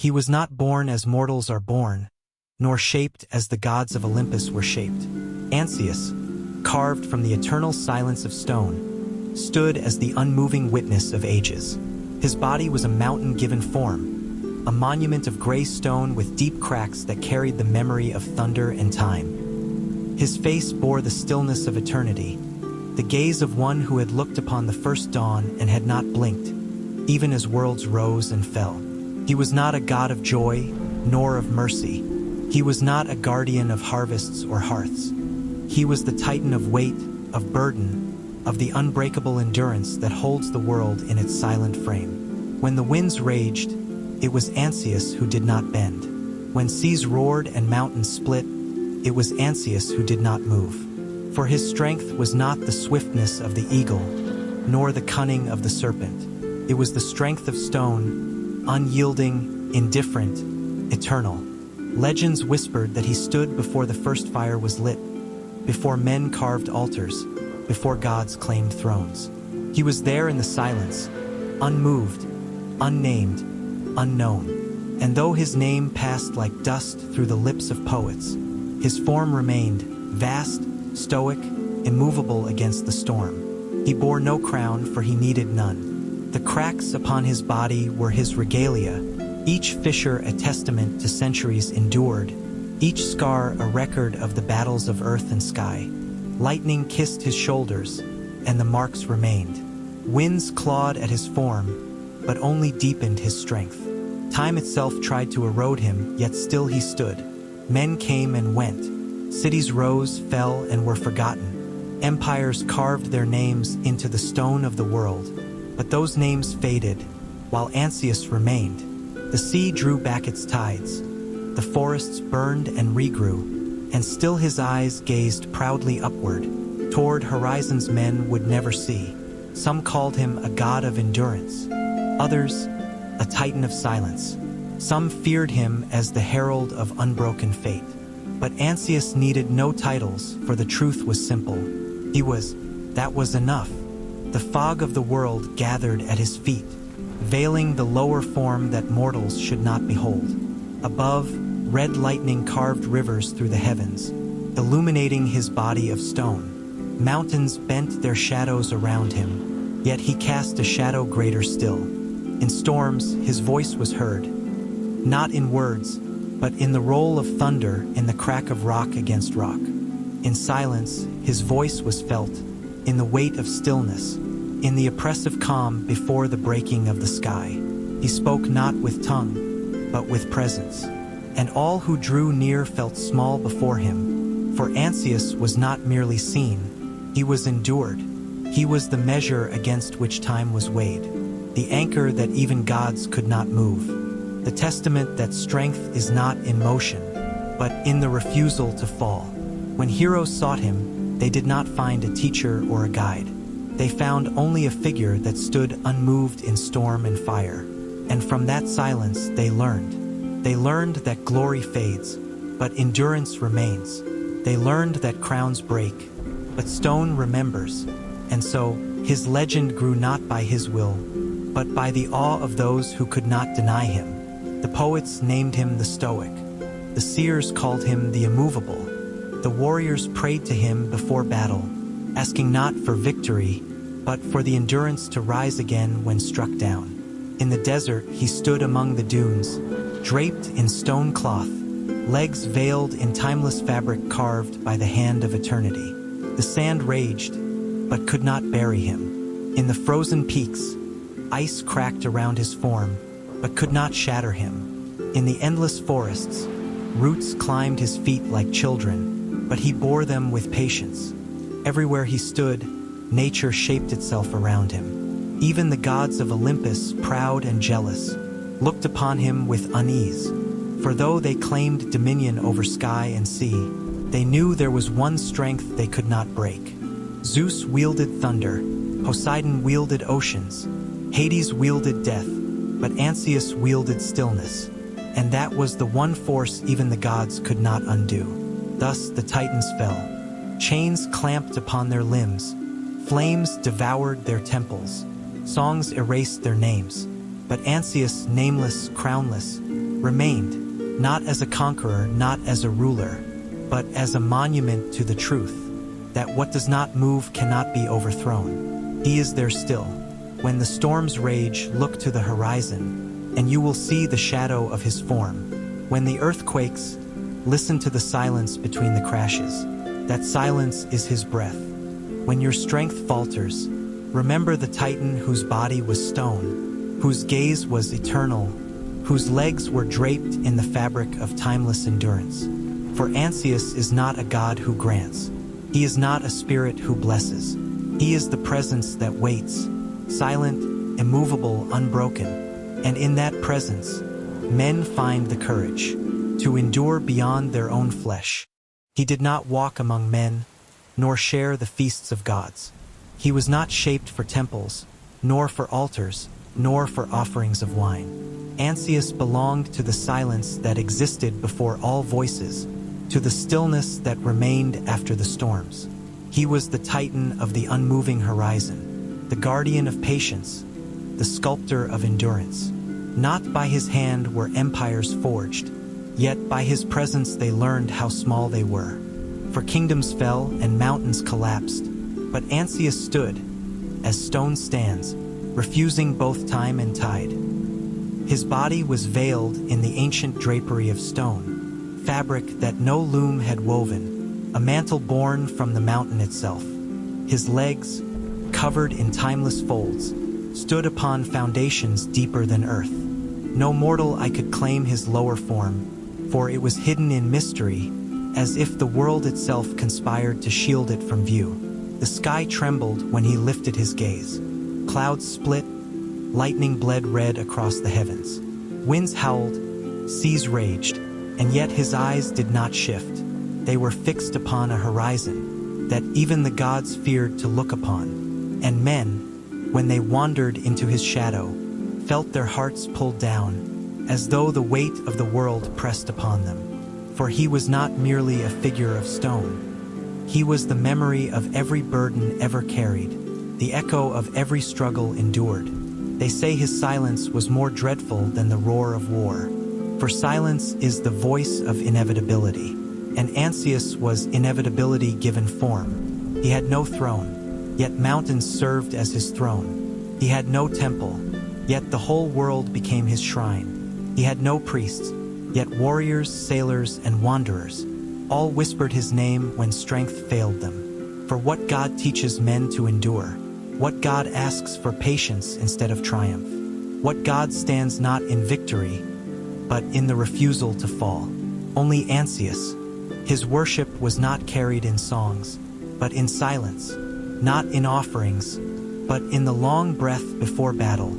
He was not born as mortals are born, nor shaped as the gods of Olympus were shaped. Angelos, carved from the eternal silence of stone, stood as the unmoving witness of ages. His body was a mountain-given form, a monument of gray stone with deep cracks that carried the memory of thunder and time. His face bore the stillness of eternity, the gaze of one who had looked upon the first dawn and had not blinked, even as worlds rose and fell. He was not a god of joy, nor of mercy. He was not a guardian of harvests or hearths. He was the titan of weight, of burden, of the unbreakable endurance that holds the world in its silent frame. When the winds raged, it was Angelos who did not bend. When seas roared and mountains split, it was Angelos who did not move. For his strength was not the swiftness of the eagle, nor the cunning of the serpent. It was the strength of stone, unyielding, indifferent, eternal. Legends whispered that he stood before the first fire was lit, before men carved altars, before gods claimed thrones. He was there in the silence, unmoved, unnamed, unknown. And though his name passed like dust through the lips of poets, his form remained, vast, stoic, immovable against the storm. He bore no crown, for he needed none. The cracks upon his body were his regalia, each fissure a testament to centuries endured, each scar a record of the battles of earth and sky. Lightning kissed his shoulders, and the marks remained. Winds clawed at his form, but only deepened his strength. Time itself tried to erode him, yet still he stood. Men came and went. Cities rose, fell, and were forgotten. Empires carved their names into the stone of the world, but those names faded, while Angelos remained. The sea drew back its tides. The forests burned and regrew, and still his eyes gazed proudly upward, toward horizons men would never see. Some called him a god of endurance, others a titan of silence. Some feared him as the herald of unbroken fate. But Angelos needed no titles, for the truth was simple. That was enough. The fog of the world gathered at his feet, veiling the lower form that mortals should not behold. Above, red lightning carved rivers through the heavens, illuminating his body of stone. Mountains bent their shadows around him, yet he cast a shadow greater still. In storms, his voice was heard, not in words, but in the roll of thunder, in the crack of rock against rock. In silence, his voice was felt, in the weight of stillness, in the oppressive calm before the breaking of the sky. He spoke not with tongue, but with presence, and all who drew near felt small before him, for Angelos was not merely seen, he was endured. He was the measure against which time was weighed, the anchor that even gods could not move, the testament that strength is not in motion, but in the refusal to fall. When heroes sought him, they did not find a teacher or a guide. They found only a figure that stood unmoved in storm and fire. And from that silence they learned. They learned that glory fades, but endurance remains. They learned that crowns break, but stone remembers. And so, his legend grew not by his will, but by the awe of those who could not deny him. The poets named him the Stoic. The seers called him the Immovable. The warriors prayed to him before battle, asking not for victory, but for the endurance to rise again when struck down. In the desert, he stood among the dunes, draped in stone cloth, legs veiled in timeless fabric carved by the hand of eternity. The sand raged, but could not bury him. In the frozen peaks, ice cracked around his form, but could not shatter him. In the endless forests, roots climbed his feet like children, but he bore them with patience. Everywhere he stood, nature shaped itself around him. Even the gods of Olympus, proud and jealous, looked upon him with unease. For though they claimed dominion over sky and sea, they knew there was one strength they could not break. Zeus wielded thunder, Poseidon wielded oceans, Hades wielded death, but Angelos wielded stillness. And that was the one force even the gods could not undo. Thus the Titans fell. Chains clamped upon their limbs, flames devoured their temples, songs erased their names. But Angelos, nameless, crownless, remained, not as a conqueror, not as a ruler, but as a monument to the truth, that what does not move cannot be overthrown. He is there still. When the storms rage, look to the horizon, and you will see the shadow of his form. When the earth quakes, listen to the silence between the crashes. That silence is his breath. When your strength falters, remember the Titan whose body was stone, whose gaze was eternal, whose legs were draped in the fabric of timeless endurance. For Angelos is not a god who grants. He is not a spirit who blesses. He is the presence that waits, silent, immovable, unbroken. And in that presence, men find the courage to endure beyond their own flesh. He did not walk among men, nor share the feasts of gods. He was not shaped for temples, nor for altars, nor for offerings of wine. Angelos belonged to the silence that existed before all voices, to the stillness that remained after the storms. He was the Titan of the unmoving horizon, the guardian of patience, the sculptor of endurance. Not by his hand were empires forged, yet by his presence they learned how small they were. For kingdoms fell and mountains collapsed, but Angelos stood, as stone stands, refusing both time and tide. His body was veiled in the ancient drapery of stone, fabric that no loom had woven, a mantle born from the mountain itself. His legs, covered in timeless folds, stood upon foundations deeper than earth. No mortal I could claim his lower form, for it was hidden in mystery, as if the world itself conspired to shield it from view. The sky trembled when he lifted his gaze. Clouds split, lightning bled red across the heavens. Winds howled, seas raged, and yet his eyes did not shift. They were fixed upon a horizon that even the gods feared to look upon. And men, when they wandered into his shadow, felt their hearts pulled down, as though the weight of the world pressed upon them. For he was not merely a figure of stone. He was the memory of every burden ever carried, the echo of every struggle endured. They say his silence was more dreadful than the roar of war. For silence is the voice of inevitability, and Angelos was inevitability given form. He had no throne, yet mountains served as his throne. He had no temple, yet the whole world became his shrine. He had no priests, yet warriors, sailors, and wanderers all whispered his name when strength failed them. For what God teaches men to endure? What God asks for patience instead of triumph? What God stands not in victory, but in the refusal to fall? Only Angelos. His worship was not carried in songs, but in silence, not in offerings, but in the long breath before battle,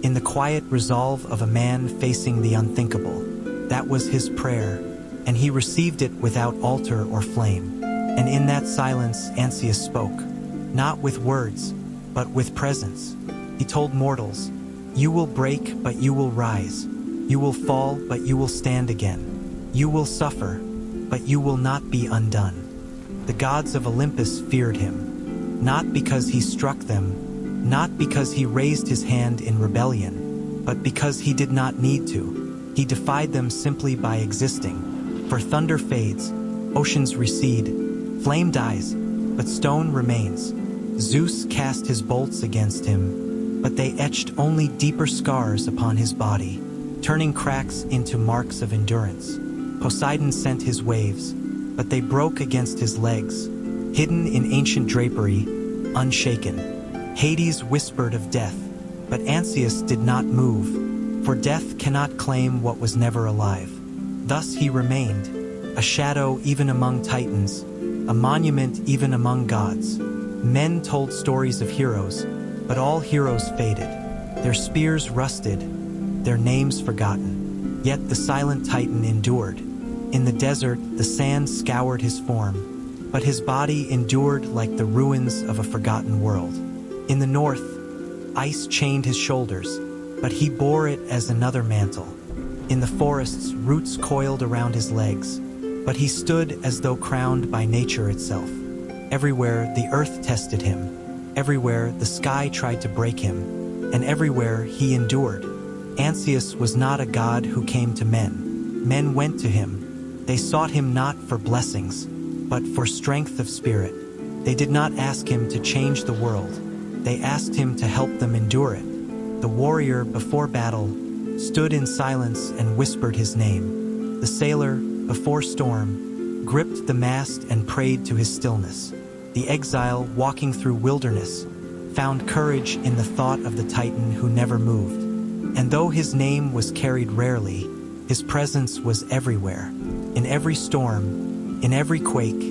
in the quiet resolve of a man facing the unthinkable. That was his prayer, and he received it without altar or flame. And in that silence Angelos spoke, not with words, but with presence. He told mortals, "You will break, but you will rise. You will fall, but you will stand again. You will suffer, but you will not be undone." The gods of Olympus feared him, not because he struck them, not because he raised his hand in rebellion, but because he did not need to. He defied them simply by existing. For thunder fades, oceans recede, flame dies, but stone remains. Zeus cast his bolts against him, but they etched only deeper scars upon his body, turning cracks into marks of endurance. Poseidon sent his waves, but they broke against his legs, hidden in ancient drapery, unshaken. Hades whispered of death, but Angelos did not move, for death cannot claim what was never alive. Thus he remained, a shadow even among titans, a monument even among gods. Men told stories of heroes, but all heroes faded. Their spears rusted, their names forgotten. Yet the silent Titan endured. In the desert, the sand scoured his form, but his body endured like the ruins of a forgotten world. In the north, ice chained his shoulders, but he bore it as another mantle. In the forests, roots coiled around his legs, but he stood as though crowned by nature itself. Everywhere the earth tested him, everywhere the sky tried to break him, and everywhere he endured. Angelos was not a god who came to men. Men went to him. They sought him not for blessings, but for strength of spirit. They did not ask him to change the world. They asked him to help them endure it. The warrior before battle stood in silence and whispered his name. The sailor, before storm, gripped the mast and prayed to his stillness. The exile walking through wilderness found courage in the thought of the Titan who never moved. And though his name was carried rarely, his presence was everywhere. In every storm, in every quake,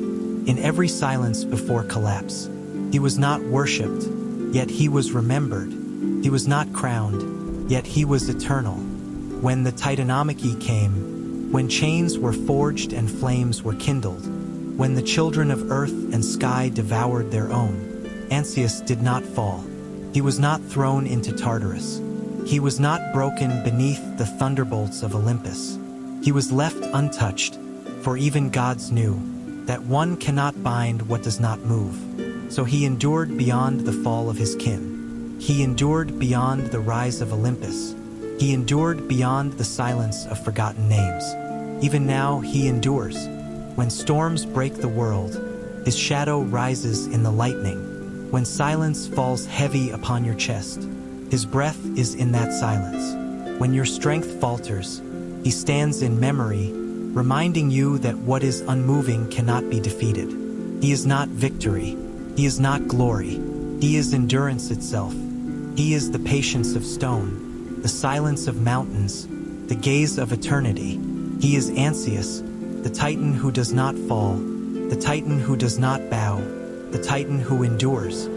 in every silence before collapse. He was not worshipped, yet he was remembered. He was not crowned, yet he was eternal. When the Titanomachy came, when chains were forged and flames were kindled, when the children of earth and sky devoured their own, Angelos did not fall. He was not thrown into Tartarus. He was not broken beneath the thunderbolts of Olympus. He was left untouched, for even gods knew that one cannot bind what does not move. So he endured beyond the fall of his kin. He endured beyond the rise of Olympus. He endured beyond the silence of forgotten names. Even now he endures. When storms break the world, his shadow rises in the lightning. When silence falls heavy upon your chest, his breath is in that silence. When your strength falters, he stands in memory, reminding you that what is unmoving cannot be defeated. He is not victory. He is not glory. He is endurance itself. He is the patience of stone, the silence of mountains, the gaze of eternity. He is Angelos, the Titan who does not fall, the Titan who does not bow, the Titan who endures.